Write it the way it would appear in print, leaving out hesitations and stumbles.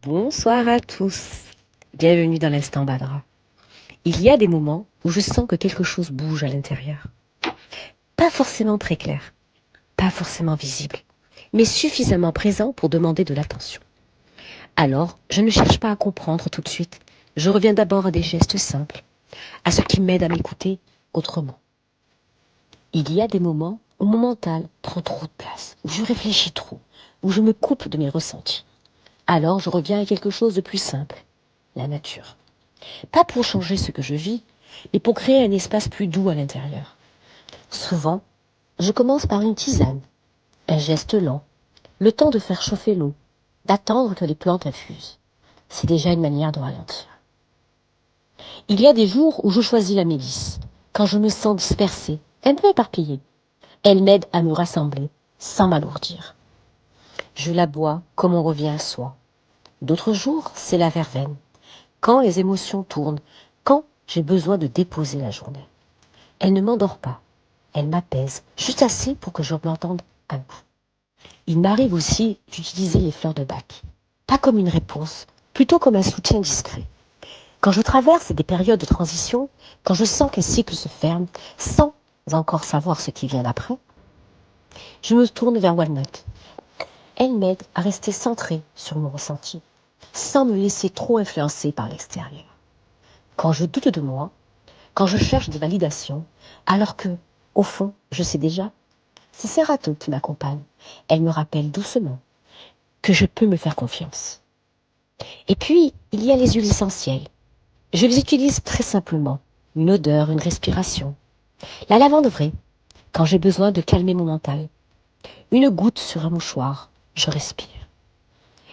Bonsoir à tous. Bienvenue dans l'instant Badra. Il y a des moments où je sens que quelque chose bouge à l'intérieur. Pas forcément très clair, pas forcément visible, mais suffisamment présent pour demander de l'attention. Alors, je ne cherche pas à comprendre tout de suite. Je reviens d'abord à des gestes simples, à ce qui m'aide à m'écouter autrement. Il y a des moments où mon mental prend trop de place, où je réfléchis trop, où je me coupe de mes ressentis. Alors, je reviens à quelque chose de plus simple, la nature. Pas pour changer ce que je vis, mais pour créer un espace plus doux à l'intérieur. Souvent, je commence par une tisane, un geste lent, le temps de faire chauffer l'eau, d'attendre que les plantes infusent. C'est déjà une manière de ralentir. Il y a des jours où je choisis la mélisse, quand je me sens dispersée, un peu éparpillée. Elle m'aide à me rassembler, sans m'alourdir. Je la bois comme on revient à soi. D'autres jours, c'est la verveine, quand les émotions tournent, quand j'ai besoin de déposer la journée. Elle ne m'endort pas, elle m'apaise, juste assez pour que je m'entende un bout. Il m'arrive aussi d'utiliser les fleurs de bac, pas comme une réponse, plutôt comme un soutien discret. Quand je traverse des périodes de transition, quand je sens qu'un cycle se ferme, sans encore savoir ce qui vient après, je me tourne vers Walnut. Elle m'aide à rester centrée sur mon ressenti, sans me laisser trop influencer par l'extérieur. Quand je doute de moi, quand je cherche des validations, alors que, au fond, je sais déjà, c'est Serato qui m'accompagne. Elle me rappelle doucement que je peux me faire confiance. Et puis, il y a les huiles essentielles. Je les utilise très simplement. Une odeur, une respiration. La lavande vraie, quand j'ai besoin de calmer mon mental. Une goutte sur un mouchoir, je respire.